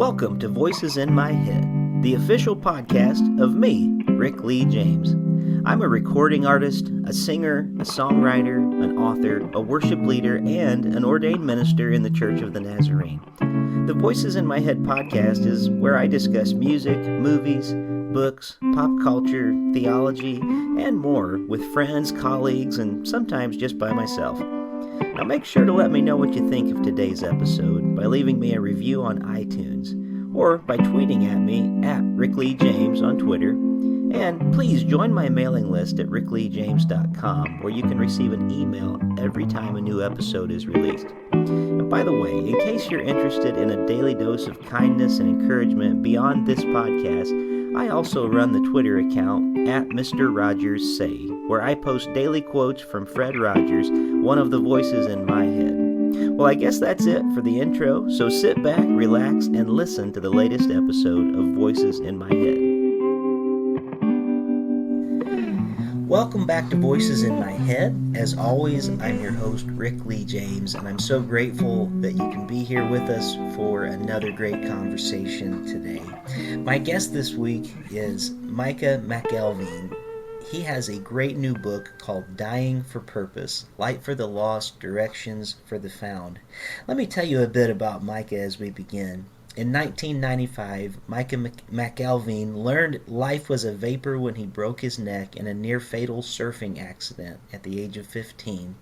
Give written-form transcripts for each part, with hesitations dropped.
Welcome to Voices in My Head, the official podcast of me, Rick Lee James. I'm a recording artist, a singer, a songwriter, an author, a worship leader, and an ordained minister in the Church of the Nazarene. The Voices in My Head podcast is where I discuss music, movies, books, pop culture, theology, and more with friends, colleagues, and sometimes just by myself. Now make sure to let me know what you think of today's episode by leaving me a review on iTunes or by tweeting at me at Rick Lee James on Twitter. And please join my mailing list at rickleejames.com where you can receive an email every time a new episode is released. And by the way, in case you're interested in a daily dose of kindness and encouragement beyond this podcast, I also run the Twitter account at Mr. Rogers Say, where I post daily quotes from Fred Rogers, one of the voices in my head. Well, I guess that's it for the intro, so sit back, relax, and listen to the latest episode of Voices in My Head. Welcome back to Voices in My Head. As always, I'm your host, Rick Lee James, and I'm so grateful that you can be here with us for another great conversation today. My guest this week is Micah McElveen. He has a great new book called Dying for Purpose, Light for the Lost, Directions for the Found. Let me tell you a bit about Micah as we begin. In 1995, Micah McElveen learned life was a vapor when he broke his neck in a near-fatal surfing accident at the age of 15.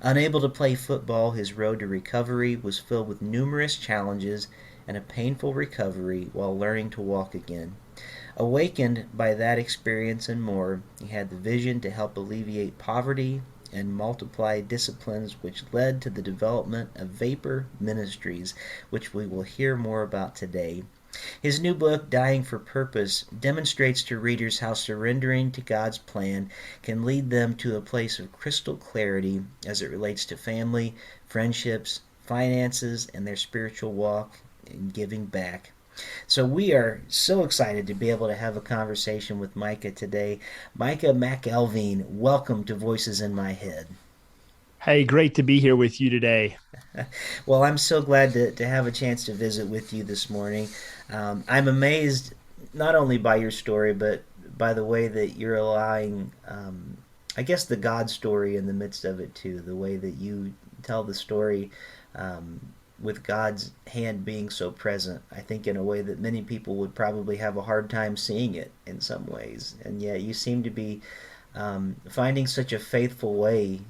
Unable to play football, his road to recovery was filled with numerous challenges and a painful recovery while learning to walk again. Awakened by that experience and more, he had the vision to help alleviate poverty and multiply disciplines, which led to the development of Vapor Ministries, which we will hear more about today. His new book, Dying for Purpose, demonstrates to readers how surrendering to God's plan can lead them to a place of crystal clarity as it relates to family, friendships, finances, and their spiritual walk and giving back. So we are so excited to be able to have a conversation with Micah today. Micah McElveen, welcome to Voices in My Head. Hey, great to be here with you today. Well, I'm so glad to have a chance to visit with you this morning. I'm amazed not only by your story, but by the way that you're allowing, I guess, the God story in the midst of it too, the way that you tell the story with God's hand being so present, I think in a way that many people would probably have a hard time seeing it in some ways. And yet you seem to be finding such a faithful way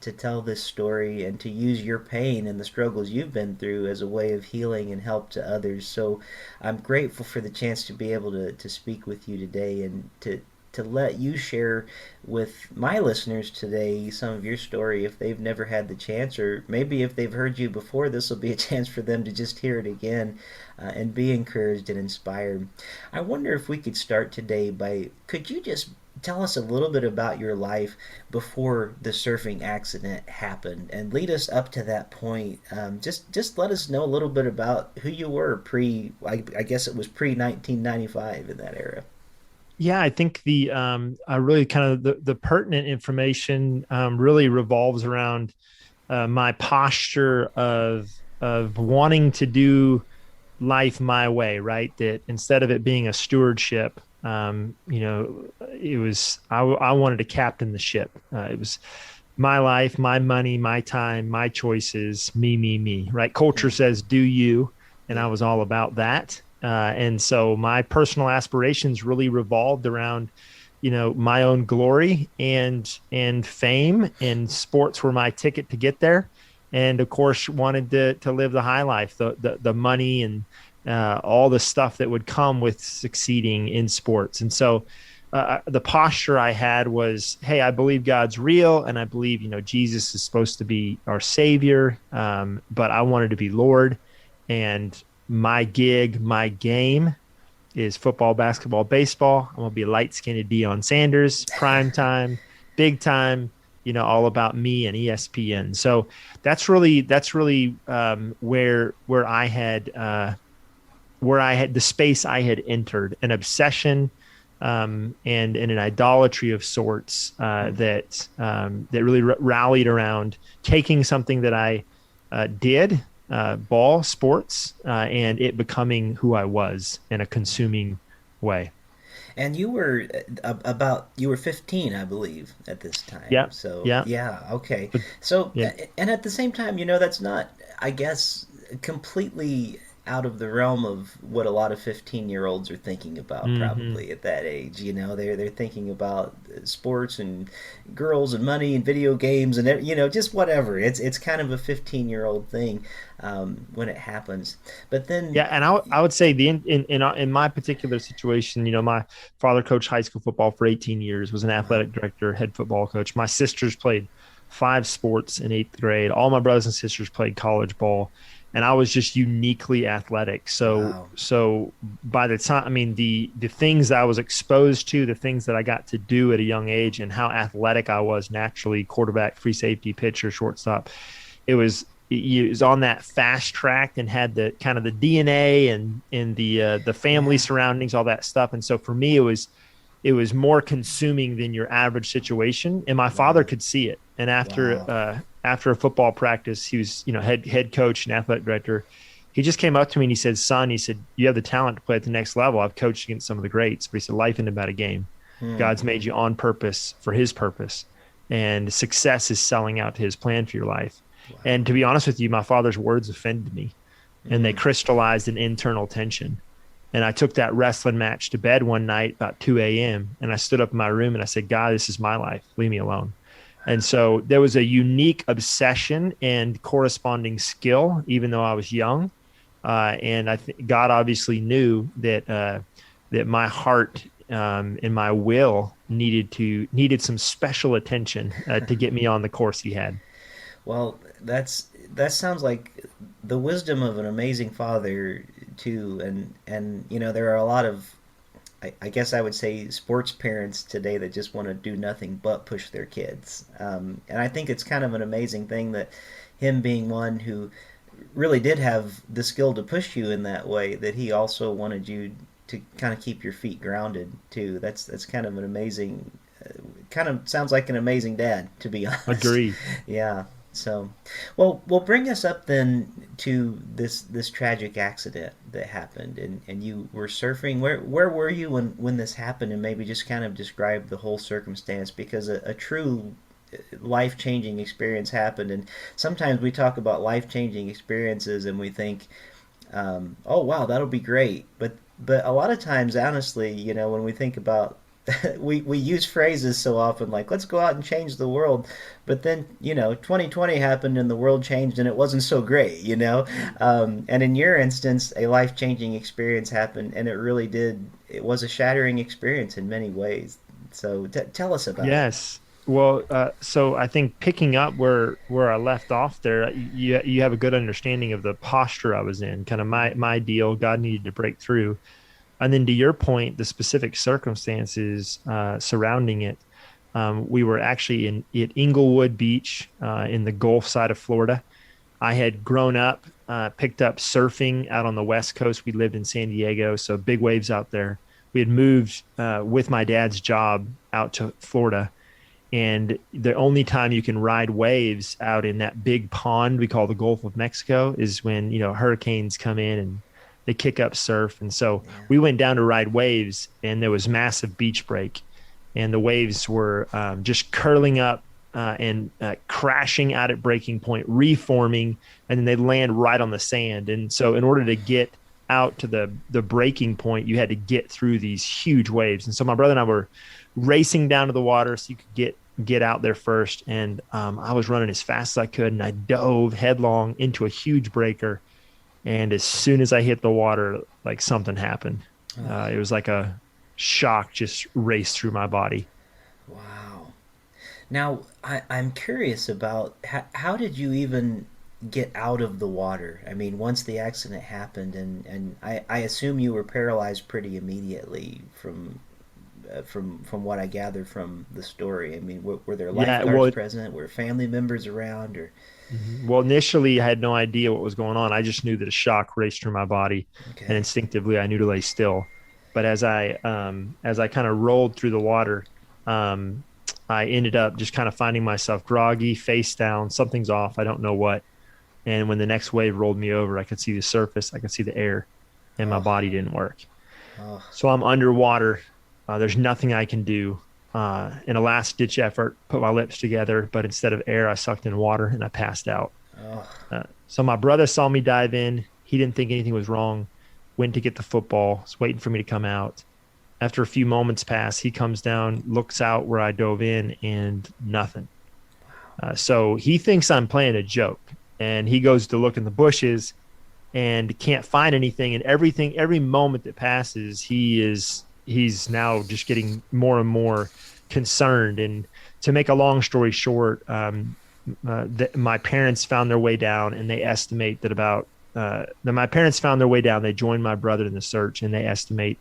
to tell this story and to use your pain and the struggles you've been through as a way of healing and help to others. So I'm grateful for the chance to be able to speak with you today and to let you share with my listeners today some of your story if they've never had the chance, or maybe if they've heard you before, this will be a chance for them to just hear it again and be encouraged and inspired. I wonder if we could start today by, could you just tell us a little bit about your life before the surfing accident happened and lead us up to that point? Just let us know a little bit about who you were I guess it was pre-1995 in that era. Yeah, I think the really kind of the pertinent information really revolves around my posture of wanting to do life my way, right? That instead of it being a stewardship, it was I wanted to captain the ship. It was my life, my money, my time, my choices, me, right? Culture says do you, and I was all about that. And so my personal aspirations really revolved around, my own glory and fame, and sports were my ticket to get there. And of course, wanted to live the high life, the money and all the stuff that would come with succeeding in sports. And so the posture I had was, hey, I believe God's real, and I believe, Jesus is supposed to be our Savior, but I wanted to be Lord. And my gig, my game is football, basketball, baseball. I'm going to be light-skinned Deion Sanders, prime time, big time, all about me and ESPN. So that's really where I had the space I had entered, an obsession and an idolatry of sorts that really rallied around taking something that I did ball sports and it becoming who I was in a consuming way. And you were you were 15, I believe, at this time. Yeah. So, Yeah. yeah, okay. But So, yeah. and at the same time, that's not, I guess, completely out of the realm of what a lot of 15-year-olds are thinking about Hmm. probably at that age. They're thinking about sports and girls and money and video games and just whatever. It's kind of a 15-year-old thing when it happens. But then Yeah, and I would say in my particular situation, my father coached high school football for 18 years, was an wow. athletic director, head football coach. My sisters played 5 sports in 8th grade. All my brothers and sisters played college ball, and I was just uniquely athletic. So Wow. so by the time, I mean, the things that I was exposed to, the things that I got to do at a young age, and how athletic I was naturally, quarterback, free safety, pitcher, shortstop, it was on that fast track and had the kind of the DNA and the family Yeah. surroundings, all that stuff. And so for me, it was more consuming than your average situation. And my father Wow. could see it. And Wow. after a football practice, he was, head coach and athletic director. He just came up to me and he said, "Son," he said, "you have the talent to play at the next level. I've coached against some of the greats." But he said, "Life isn't about a game. Hmm. God's made you on purpose for his purpose. And success is selling out to his plan for your life." Wow. And to be honest with you, my father's words offended me and they Hmm. crystallized an internal tension. And I took that wrestling match to bed one night about 2 a.m. And I stood up in my room and I said, "God, this is my life. Leave me alone." And so there was a unique obsession and corresponding skill, even though I was young. And I think God obviously knew that my heart and my will needed some special attention to get me on the course He had. Well, that sounds like the wisdom of an amazing father too, and there are a lot of I guess I would say sports parents today that just want to do nothing but push their kids, and I think it's kind of an amazing thing that him being one who really did have the skill to push you in that way, that he also wanted you to kind of keep your feet grounded too. That's kind of an amazing, kind of sounds like an amazing dad, to be honest. Agree. Yeah. So, well, bring us up then to this tragic accident that happened, and you were surfing. Where were you when this happened, and maybe just kind of describe the whole circumstance, because a true life changing experience happened, and sometimes we talk about life changing experiences and we think, oh wow, that'll be great, but a lot of times, honestly, when we think about we use phrases so often like let's go out and change the world, but then 2020 happened and the world changed and it wasn't so great, and in your instance a life-changing experience happened and it was a shattering experience in many ways. So tell us about it. Yes. Well, so I think picking up where I left off there, you have a good understanding of the posture I was in, kind of my deal. God needed to break through, and then to your point, the specific circumstances surrounding it. We were actually at Inglewood Beach in the Gulf side of Florida. I had grown up, picked up surfing out on the West Coast. We lived in San Diego, so big waves out there. We had moved with my dad's job out to Florida, and the only time you can ride waves out in that big pond we call the Gulf of Mexico is when, hurricanes come in and they kick up surf. And so Yeah. we went down to ride waves and there was massive beach break and the waves were just curling up and crashing out at breaking point, reforming, and then they land right on the sand. And so in order to get out to the breaking point, you had to get through these huge waves. And so my brother and I were racing down to the water so you could get out there first. And I was running as fast as I could, and I dove headlong into a huge breaker. And as soon as I hit the water, like something happened. Oh, It was like a shock just raced through my body. wow. Now, I'm curious about how did you even get out of the water? I mean, once the accident happened, and I assume you were paralyzed pretty immediately from what I gathered from the story. I mean, were there Yeah, lifeguards well, present? Were family members around? Or well, initially I had no idea what was going on. I just knew that a shock raced through my body, and okay, instinctively I knew to lay still. But as I kind of rolled through the water, um, I ended up just kind of finding myself groggy, face down. Something's off. I don't know what. And when the next wave rolled me over, I could see the surface, I could see the air, and my Oh, body didn't work. oh, So I'm underwater. There's nothing I can do. In a last ditch effort, put my lips together, but instead of air, I sucked in water and I passed out. oh. So my brother saw me dive in. He didn't think anything was wrong. Went to get the football. Was waiting for me to come out. After a few moments pass, he comes down, looks out where I dove in, and nothing. So he thinks I'm playing a joke, and he goes to look in the bushes and can't find anything. And every moment that passes, he's now just getting more and more concerned. And to make a long story short, my parents found their way down, and they estimate that my parents found their way down. They joined my brother in the search, and they estimate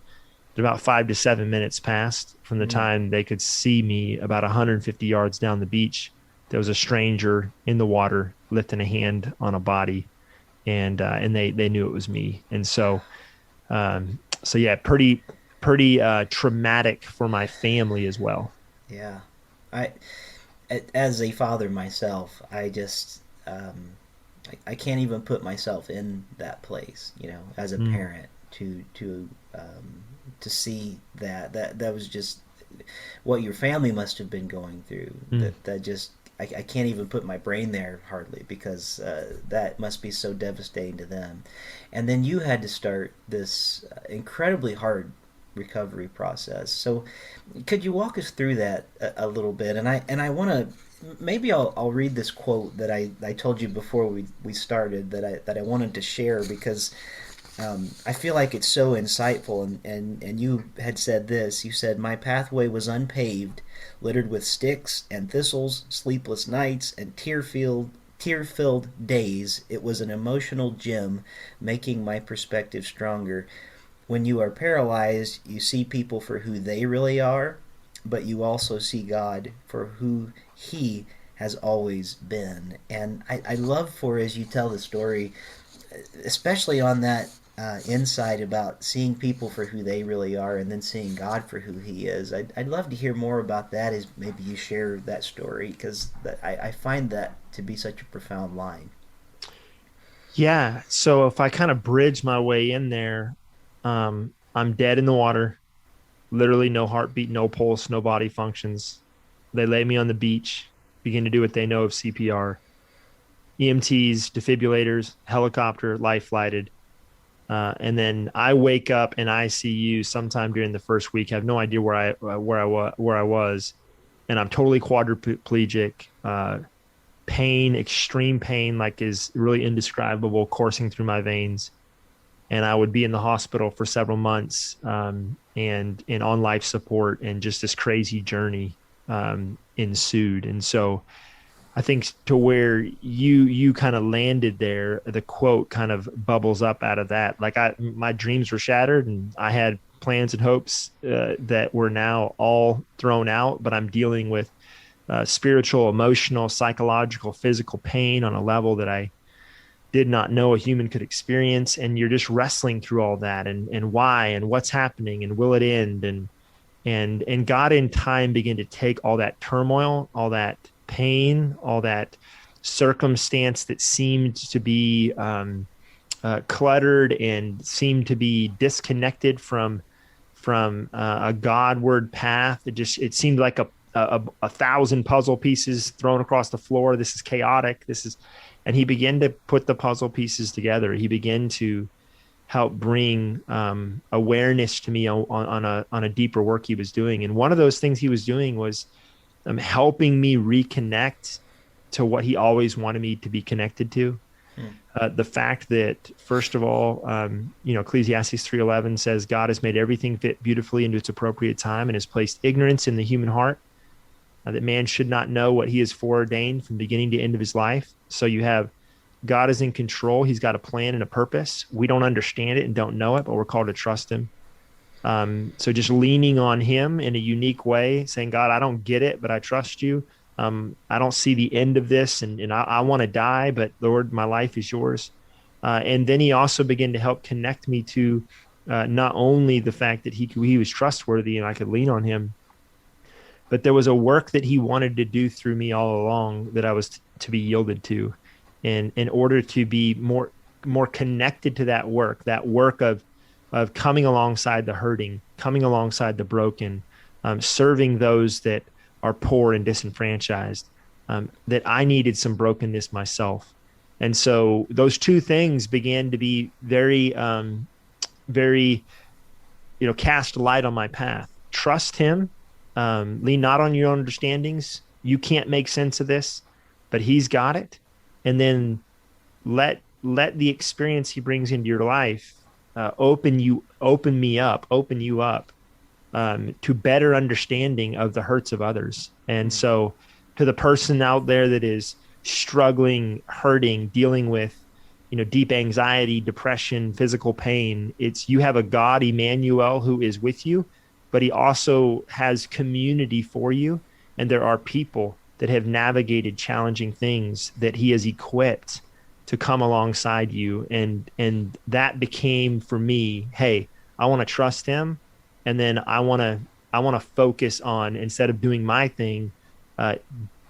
that about 5 to 7 minutes passed from the time they could see me about 150 yards down the beach. There was a stranger in the water lifting a hand on a body, and they knew it was me. And so yeah, pretty traumatic for my family as well. Yeah. I, as a father myself, I just, I can't even put myself in that place, as a Mm, parent to see that was just what your family must have been going through. mm. That just I can't even put my brain there hardly, because that must be so devastating to them. And then you had to start this incredibly hard recovery process. So could you walk us through that a little bit? And I want to, maybe I'll read this quote that I told you before we started that I wanted to share, because I feel like it's so insightful. And you had said this. You said, "My pathway was unpaved, littered with sticks and thistles, sleepless nights, and tear-filled days. It was an emotional gym, making my perspective stronger. When you are paralyzed, you see people for who they really are, but you also see God for who He has always been." And I love, for as you tell the story, especially on that insight about seeing people for who they really are and then seeing God for who He is. I'd love to hear more about that, as maybe you share that story, because I find that to be such a profound line. Yeah. So if I kind of bridge my way in there, I'm dead in the water, literally no heartbeat, no pulse, no body functions. They lay me on the beach, begin to do what they know of CPR, EMTs, defibrillators, helicopter, life flighted. And then I wake up in ICU sometime during the first week. I have no idea where I was, and I'm totally quadriplegic. Pain, extreme pain, like is really indescribable, coursing through my veins. And I would be in the hospital for several months, and on life support, and just this crazy journey ensued. And so I think to where you kind of landed there, the quote kind of bubbles up out of that. Like my dreams were shattered, and I had plans and hopes that were now all thrown out. But I'm dealing with spiritual, emotional, psychological, physical pain on a level that I did not know a human could experience. And you're just wrestling through all that, and why, and what's happening, and will it end? And God in time began to take all that turmoil, all that pain, all that circumstance that seemed to be cluttered and seemed to be disconnected from a Godward path. It seemed like a thousand puzzle pieces thrown across the floor. This is chaotic. And he began to put the puzzle pieces together. He began to help bring awareness to me on a deeper work he was doing. And one of those things he was doing was helping me reconnect to what he always wanted me to be connected to. Hmm. The fact that, first of all, Ecclesiastes 3:11 says God has made everything fit beautifully into its appropriate time and has placed ignorance in the human heart, that man should not know what he has foreordained from beginning to end of his life. So you have God is in control. He's got a plan and a purpose. We don't understand it and don't know it, but we're called to trust him. So just leaning on him in a unique way, saying, God, I don't get it, but I trust you. I don't see the end of this, and I want to die, but Lord, my life is yours. And then he also began to help connect me to not only the fact that he was trustworthy and I could lean on him, but there was a work that he wanted to do through me all along that I was to be yielded to. And in order to be more connected to that work of coming alongside the hurting, coming alongside the broken, serving those that are poor and disenfranchised, that I needed some brokenness myself. And so those two things began to be very, cast light on my path. Trust him, lean not on your own understandings. You can't make sense of this, but he's got it. And then let the experience he brings into your life open you up to better understanding of the hurts of others. And so to the person out there that is struggling, hurting, dealing with deep anxiety, depression, physical pain, it's you have a God, Emmanuel, who is with you, but he also has community for you. And there are people that have navigated challenging things that he has equipped to come alongside you. And that became for me, hey, I want to trust him. And then I want to focus on, instead of doing my thing,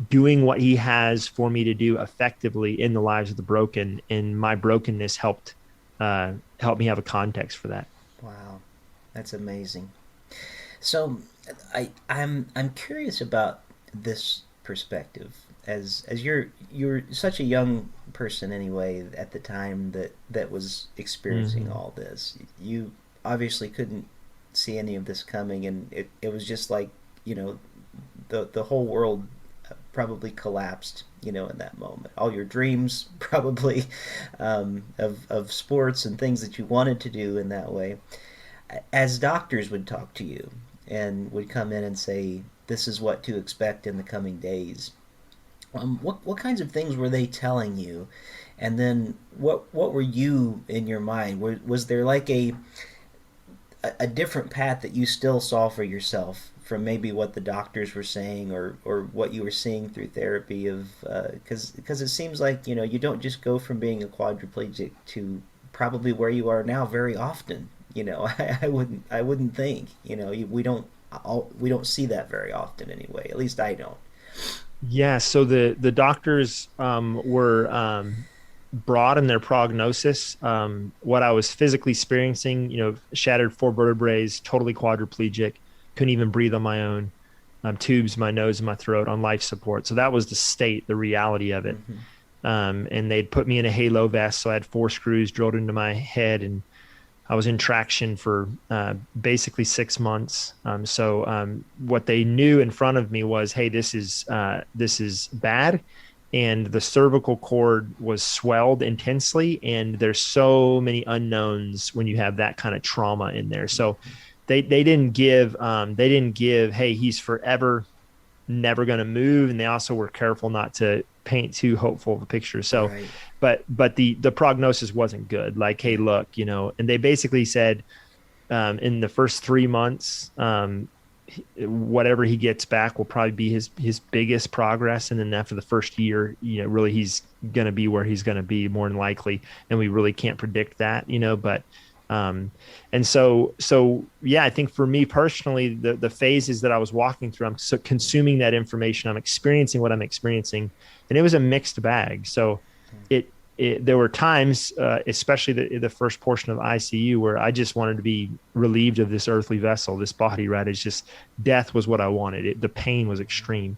doing what he has for me to do effectively in the lives of the broken. And my brokenness helped me have a context for that. Wow, that's amazing. So I'm curious about this perspective as you're such a young person anyway at the time that was experiencing all this. You obviously couldn't see any of this coming, and it was just like the whole world probably collapsed in that moment. All your dreams probably of sports and things that you wanted to do in that way, as doctors would talk to you and would come in and say, this is what to expect in the coming days. What kinds of things were they telling you? And then what were you in your mind? Was there like a different path that you still saw for yourself from maybe what the doctors were saying or what you were seeing through therapy of because it seems like you don't just go from being a quadriplegic to probably where you are now very often. I wouldn't think we don't see that very often anyway. At least I don't. Yeah. So the doctors were broad in their prognosis. What I was physically experiencing, shattered four vertebrae, totally quadriplegic, couldn't even breathe on my own, tubes in my nose and my throat, on life support. So that was the reality of it. And they'd put me in a halo vest. So I had 4 screws drilled into my head, and I was in traction for basically 6 months. So what they knew in front of me was, hey, this is bad. And the cervical cord was swelled intensely. And there's so many unknowns when you have that kind of trauma in there. So they didn't give, hey, he's forever never going to move. And they also were careful not to paint too hopeful of a picture. So, Right. but the prognosis wasn't good. Like, hey, look, and they basically said, in the first 3 months, whatever he gets back will probably be his biggest progress. And then after the first year, really he's going to be where he's going to be more than likely. And we really can't predict that, but, and so, yeah, I think for me personally, the phases that I was walking through, I'm so consuming that information, I'm experiencing what I'm experiencing, and it was a mixed bag. So there were times, especially the first portion of ICU, where I just wanted to be relieved of this earthly vessel, this body, right? It's just death was what I wanted. The pain was extreme.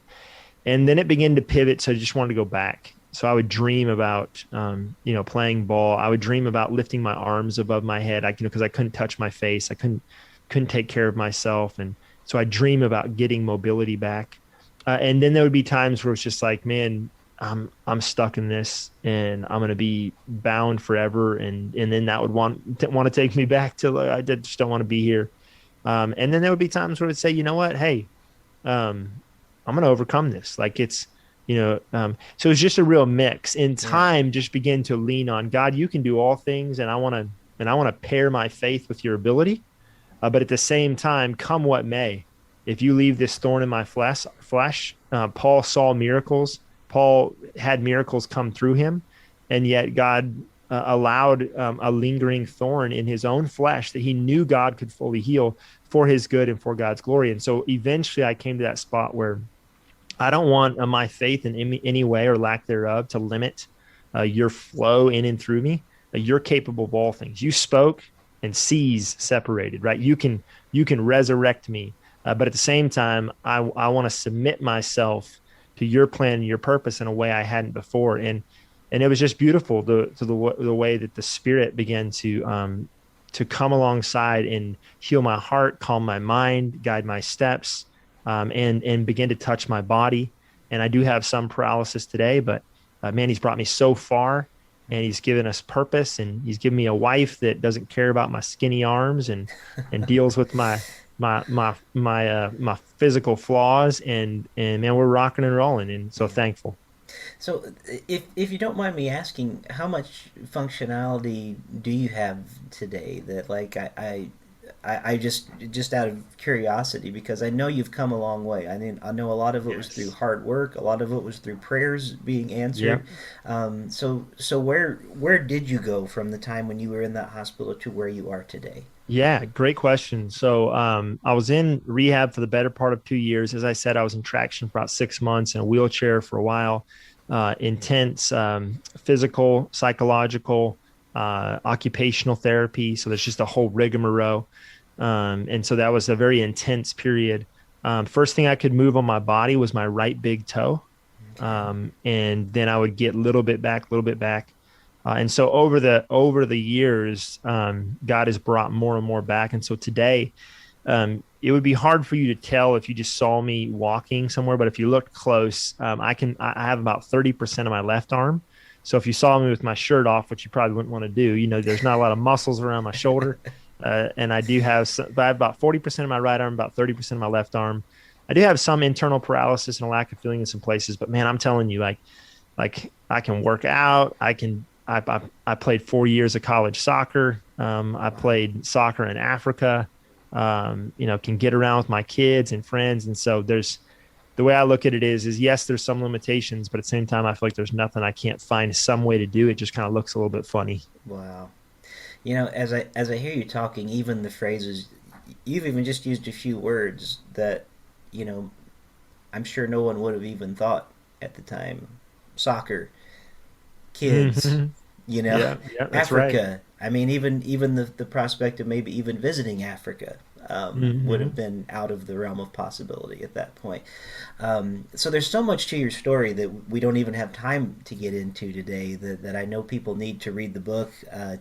And then it began to pivot. So I just wanted to go back. So I would dream about, playing ball. I would dream about lifting my arms above my head, because I couldn't touch my face. I couldn't take care of myself. And so I dream about getting mobility back. And then there would be times where it's just like, man, I'm stuck in this and I'm going to be bound forever. And then that would want to take me back to, I just don't want to be here. And then there would be times where it would say, you know what? Hey, I'm going to overcome this. Like it's, so it's just a real mix. In time, just begin to lean on God. You can do all things. And I want to pair my faith with your ability. But at the same time, come what may, if you leave this thorn in my flesh, Paul saw miracles. Paul had miracles come through him, and yet God allowed a lingering thorn in his own flesh that he knew God could fully heal for his good and for God's glory. And so eventually I came to that spot where I don't want my faith in any way or lack thereof to limit your flow in and through me. You're capable of all things. You spoke and seas separated, right? You can resurrect me. But at the same time, I want to submit myself to your plan and your purpose in a way I hadn't before. And it was just beautiful the way that the Spirit began to come alongside and heal my heart, calm my mind, guide my steps, and begin to touch my body. And I do have some paralysis today, but man, he's brought me so far, and he's given us purpose, and he's given me a wife that doesn't care about my skinny arms and deals with my physical flaws, and man, we're rocking and rolling, and so thankful. So, if you don't mind me asking, how much functionality do you have today? That like I just out of curiosity, because I know you've come a long way. I mean, I know a lot of it was through Yes. hard work. A lot of it was through prayers being Yeah. answered. So where did you go from the time when you were in that hospital to where you are today? Yeah, great question. So I was in rehab for the better part of 2 years. As I said, I was in traction for about 6 months, in a wheelchair for a while. Intense physical, psychological, occupational therapy. So there's just a whole rigmarole. And so that was a very intense period. First thing I could move on my body was my right big toe. Okay. And then I would get a little bit back, a little bit back. And so over the years, God has brought more and more back. And so today, it would be hard for you to tell if you just saw me walking somewhere, but if you looked close, I have about 30% of my left arm. So if you saw me with my shirt off, which you probably wouldn't want to do, there's not a lot of muscles around my shoulder. And but I have about 40% of my right arm, about 30% of my left arm. I do have some internal paralysis and a lack of feeling in some places, but man, I'm telling you, like I can work out. I played 4 years of college soccer. I played soccer in Africa. Can get around with my kids and friends. And so the way I look at it is yes, there's some limitations, but at the same time, I feel like there's nothing I can't find some way to do. It just kind of looks a little bit funny. Wow. As I hear you talking, even the phrases, you've even just used a few words that, you know, I'm sure no one would have even thought at the time. Soccer, kids, Hmm. you know, Yeah, yeah, that's right. Africa. I mean, even the prospect of maybe even visiting Africa would Hmm. have been out of the realm of possibility at that point. So there's so much to your story that we don't even have time to get into today. That I know people need to read the book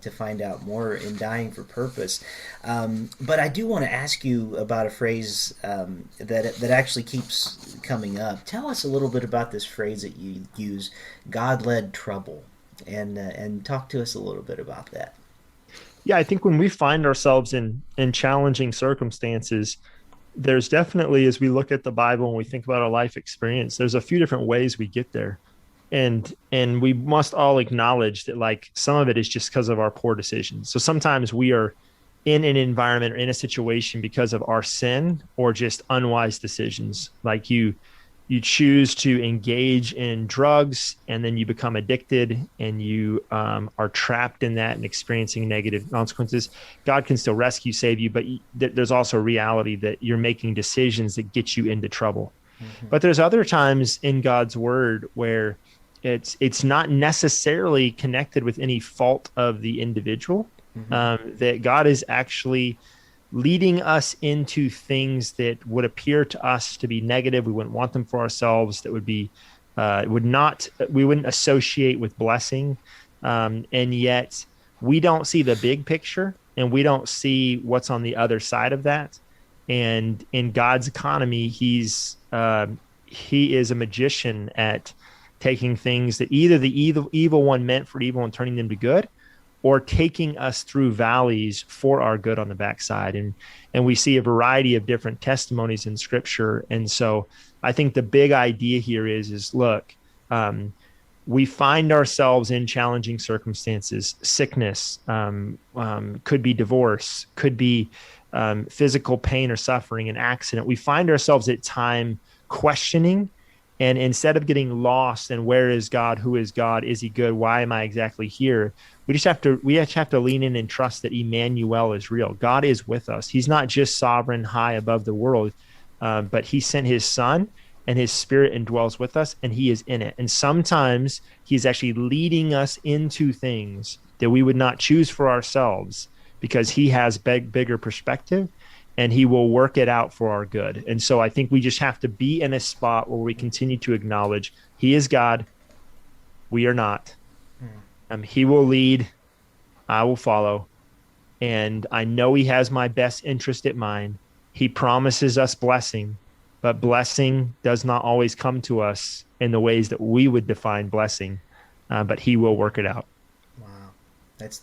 to find out more in Dying for Purpose. But I do want to ask you about a phrase that actually keeps coming up. Tell us a little bit about this phrase that you use, God-led trouble, and talk to us a little bit about that. Yeah, I think when we find ourselves in challenging circumstances, there's definitely, as we look at the Bible and we think about our life experience, there's a few different ways we get there. And we must all acknowledge that like some of it is just because of our poor decisions. So sometimes we are in an environment or in a situation because of our sin or just unwise decisions. Like you choose to engage in drugs, and then you become addicted, and you are trapped in that and experiencing negative consequences. God can still rescue, save you, but there's also a reality that you're making decisions that get you into trouble. Mm-hmm. But there's other times in God's word where it's not necessarily connected with any fault of the individual. Mm-hmm. That God is actually leading us into things that would appear to us to be negative. We wouldn't want them for ourselves. That would be would not we wouldn't associate with blessing, and yet we don't see the big picture, and we don't see what's on the other side of that. And in God's economy, he is a magician at taking things that either the evil one meant for evil and turning them to good, or taking us through valleys for our good on the backside. And we see a variety of different testimonies in scripture. And so I think the big idea here is look, we find ourselves in challenging circumstances, sickness, could be divorce, could be physical pain or suffering, an accident. We find ourselves at time questioning. And instead of getting lost and where is God, who is God, is he good, why am I exactly here? We just have to lean in and trust that Emmanuel is real. God is with us. He's not just sovereign high above the world, but he sent his son, and his spirit indwells with us and he is in it. And sometimes he's actually leading us into things that we would not choose for ourselves because he has bigger perspective and he will work it out for our good. And so I think we just have to be in a spot where we continue to acknowledge he is God. We are not. He will lead. I will follow. And I know he has my best interest at mind. He promises us blessing, but blessing does not always come to us in the ways that we would define blessing, but he will work it out. Wow.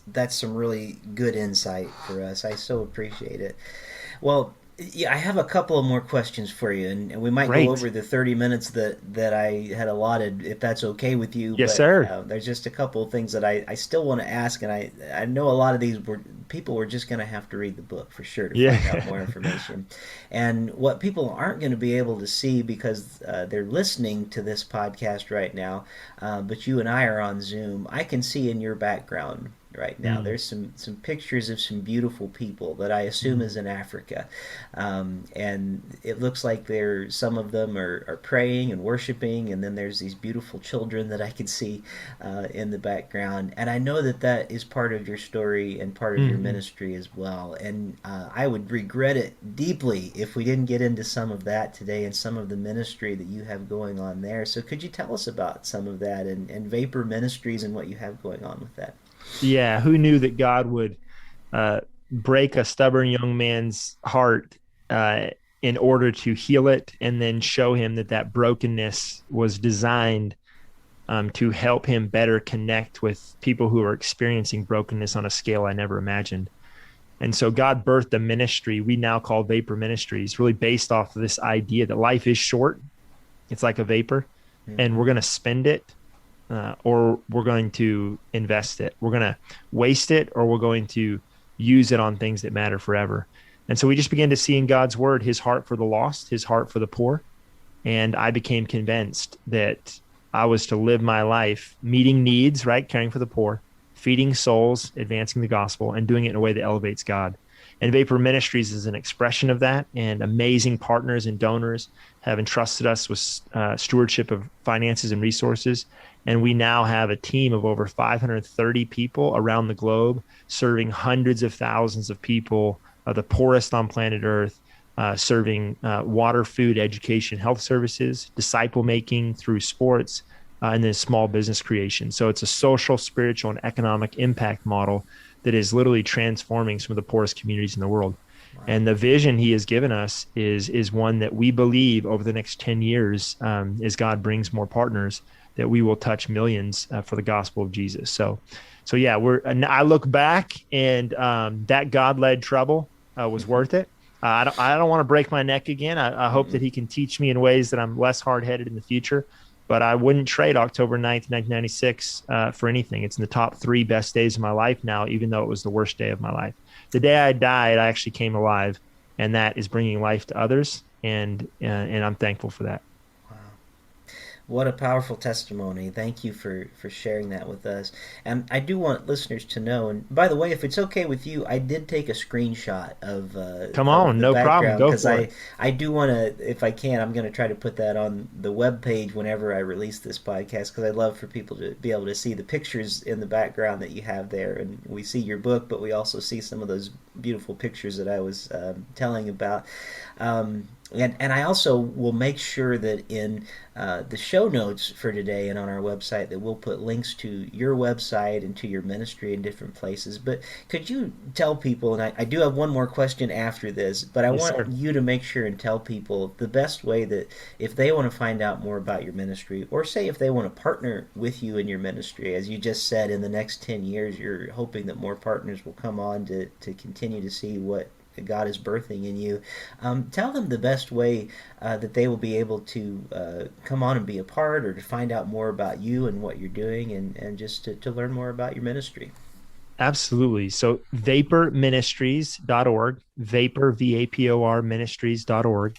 That's some really good insight for us. I so appreciate it. Well, yeah, I have a couple of more questions for you, and we might go Great. over the 30 minutes that I had allotted, if that's okay with you. Yes, But sir. there's just a couple of things that I still want to ask, and I know a lot of these people were just going to have to read the book for sure to find out more Yeah. information. And what people aren't going to be able to see because they're listening to this podcast right now, but you and I are on Zoom, I can see in your background right now. Mm, There's some pictures of some beautiful people that I assume mm, is in Africa, and it looks like some of them are praying and worshiping, and then there's these beautiful children that I can see in the background, and I know that is part of your story and part of your mm. ministry as well. And I would regret it deeply if we didn't get into some of that today and some of the ministry that you have going on there. So could you tell us about some of that and Vapor Ministries and what you have going on with that? Yeah. Who knew that God would break a stubborn young man's heart uh, in order to heal it and then show him that that brokenness was designed to help him better connect with people who are experiencing brokenness on a scale I never imagined. And so God birthed a ministry we now call Vapor Ministries, really based off of this idea that life is short. It's like a vapor, and Mm-hmm. we're going to spend it or we're going to invest it. We're going to waste it or we're going to use it on things that matter forever. And so we just began to see in God's word his heart for the lost, his heart for the poor. And I became convinced that I was to live my life meeting needs, right? Caring for the poor, feeding souls, advancing the gospel, and doing it in a way that elevates God. And Vapor Ministries is an expression of that. And amazing partners and donors have entrusted us with stewardship of finances and resources. And we now have a team of over 530 people around the globe serving hundreds of thousands of people, the poorest on planet Earth, serving water, food, education, health services, disciple making through sports, and then small business creation. So it's a social, spiritual, and economic impact model that is literally transforming some of the poorest communities in the world. Wow. And the vision he has given us is one that we believe over the next 10 years, as God brings more partners, that we will touch millions for the gospel of Jesus. So yeah, I look back and that God-led trouble was worth it. I don't want to break my neck again. I hope that he can teach me in ways that I'm less hard-headed in the future. But I wouldn't trade October 9th, 1996 for anything. It's in the top 3 best days of my life now, even though it was the worst day of my life. The day I died, I actually came alive, and that is bringing life to others, and I'm thankful for that. Wow. What a powerful testimony. Thank you for sharing that with us. And I do want listeners to know, and by the way, if it's okay with you, I did take a screenshot Come of on, the no problem. background Go because for it. I do want to, if I can, I'm going to try to put that on the web page whenever I release this podcast because I'd love for people to be able to see the pictures in the background that you have there. And we see your book, but we also see some of those beautiful pictures that I was telling about. And I also will make sure that in the show notes for today and on our website that we'll put links to your website and to your ministry in different places. But could you tell people, and I do have one more question after this, but I Yes, want sir. you to make sure and tell people the best way that if they want to find out more about your ministry, or say if they want to partner with you in your ministry, as you just said, in the next 10 years, you're hoping that more partners will come on to continue to see what God is birthing in you. Tell them the best way that they will be able to come on and be a part or to find out more about you and what you're doing and just to learn more about your ministry. Absolutely. So vaporministries.org, vapor, VAPOR ministries.org.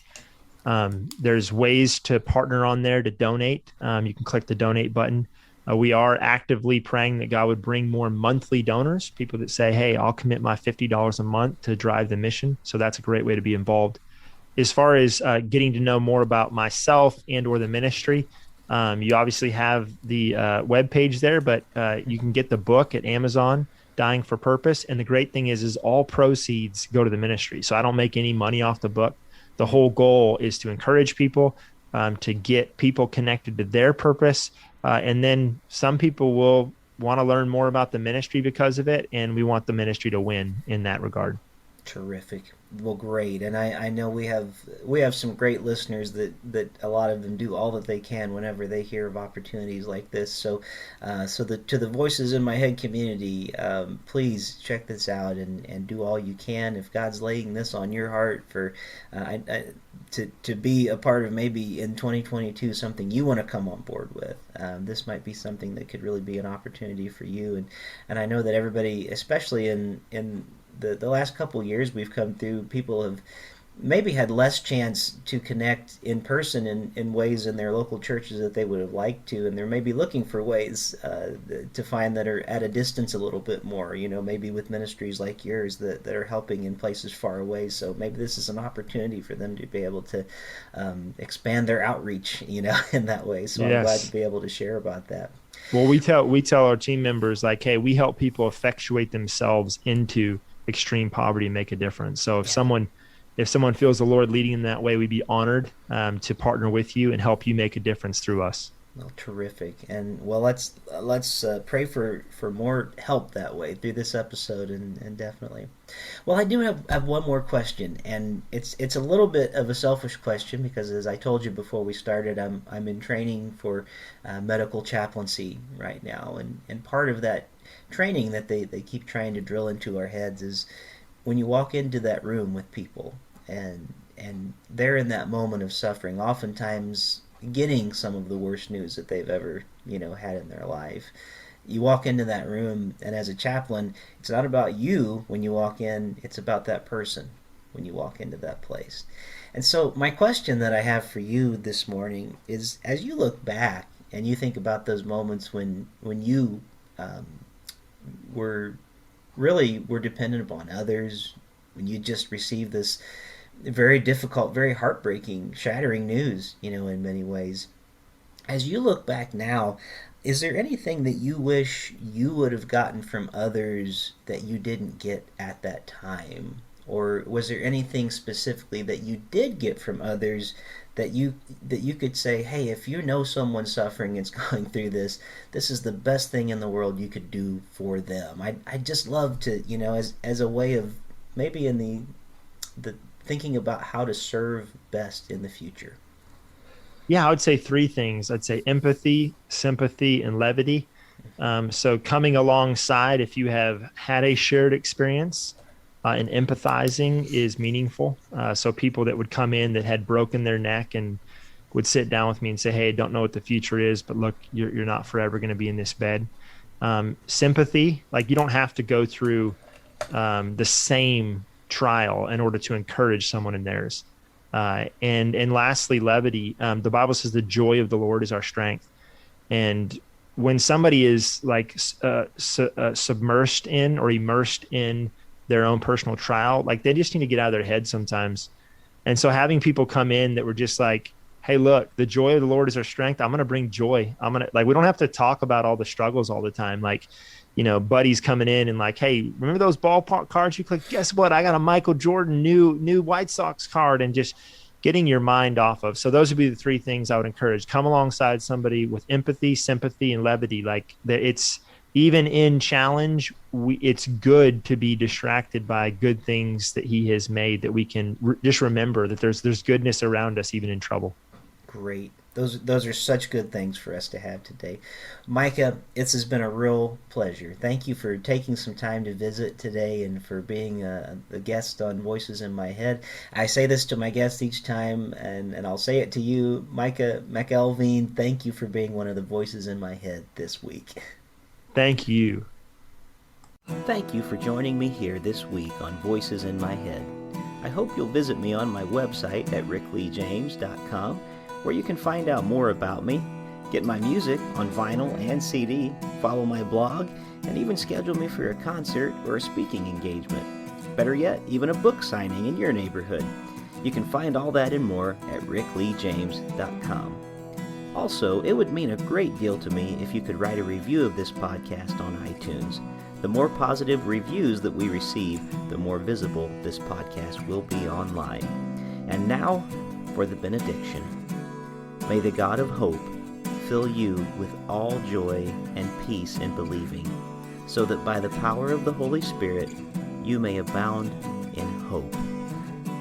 There's ways to partner on there to donate. You can click the donate button. We are actively praying that God would bring more monthly donors, people that say, hey, I'll commit my $50 a month to drive the mission. So that's a great way to be involved. as far as getting to know more about myself and or the ministry, you obviously have the webpage there, but you can get the book at Amazon, Dying for Purpose. And the great thing is all proceeds go to the ministry. So I don't make any money off the book. The whole goal is to encourage people, to get people connected to their purpose. And then some people will want to learn more about the ministry because of it. And we want the ministry to win in that regard. Terrific. Well, great. And I know we have some great listeners that a lot of them do all that they can whenever they hear of opportunities like this. So to the Voices in My Head community, please check this out and do all you can. If God's laying this on your heart for to be a part of, maybe in 2022, something you want to come on board with, this might be something that could really be an opportunity for you. And I know that everybody, especially in the last couple years we've come through, people have maybe had less chance to connect in person in ways in their local churches that they would have liked to, and they're maybe looking for ways to find that are at a distance a little bit more, maybe with ministries like yours that are helping in places far away. So maybe this is an opportunity for them to be able to expand their outreach, in that way. So yes. I'm glad to be able to share about that. Well, we tell our team members, like, hey, we help people effectuate themselves into extreme poverty and make a difference. So if someone feels the Lord leading in that way, we'd be honored to partner with you and help you make a difference through us. Well, terrific. And well, let's pray for more help that way through this episode, and definitely. Well, I do have one more question, and it's a little bit of a selfish question because, as I told you before we started, I'm in training for medical chaplaincy right now, and part of that training that they keep trying to drill into our heads is when you walk into that room with people and they're in that moment of suffering, oftentimes getting some of the worst news that they've ever had in their life. You walk into that room, and as a chaplain, it's not about you when you walk in, it's about that person when you walk into that place. And so my question that I have for you this morning is, as you look back and you think about those moments when you were dependent upon others, when you just received this very difficult, very heartbreaking, shattering news, in many ways. As you look back now, is there anything that you wish you would have gotten from others that you didn't get at that time? Or was there anything specifically that you did get from others that you could say, hey, if you know someone suffering is going through this is the best thing in the world you could do for them? I'd just love to, as a way of maybe in the thinking about how to serve best in the future. Yeah, I would say three things. I'd say empathy, sympathy, and levity. So coming alongside, if you have had a shared experience, and empathizing is meaningful. So people that would come in that had broken their neck and would sit down with me and say, hey, I don't know what the future is, but look, you're not forever going to be in this bed. Sympathy, like you don't have to go through the same trial in order to encourage someone in theirs. And lastly, levity. The Bible says the joy of the Lord is our strength. And when somebody is like submersed in or immersed in their own personal trial, like they just need to get out of their head sometimes. And so having people come in that were just like, hey, look, the joy of the Lord is our strength. I'm going to bring joy. We don't have to talk about all the struggles all the time. Like, buddies coming in and like, hey, remember those ballpark cards you clicked? Guess what? I got a Michael Jordan new White Sox card, and just getting your mind off of. So those would be the three things I would encourage. Come alongside somebody with empathy, sympathy, and levity. Like it's, even in challenge, it's good to be distracted by good things that he has made, that we can just remember that there's goodness around us, even in trouble. Great. Those are such good things for us to have today. Micah, this has been a real pleasure. Thank you for taking some time to visit today and for being a guest on Voices in My Head. I say this to my guests each time, and I'll say it to you, Micah McElveen, thank you for being one of the Voices in My Head this week. Thank you. Thank you for joining me here this week on Voices in My Head. I hope you'll visit me on my website at rickleejames.com, where you can find out more about me, get my music on vinyl and CD, follow my blog, and even schedule me for a concert or a speaking engagement. Better yet, even a book signing in your neighborhood. You can find all that and more at rickleejames.com. Also, it would mean a great deal to me if you could write a review of this podcast on iTunes. The more positive reviews that we receive, the more visible this podcast will be online. And now for the benediction. May the God of hope fill you with all joy and peace in believing, so that by the power of the Holy Spirit you may abound in hope.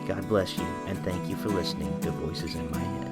God bless you, and thank you for listening to Voices in My Head.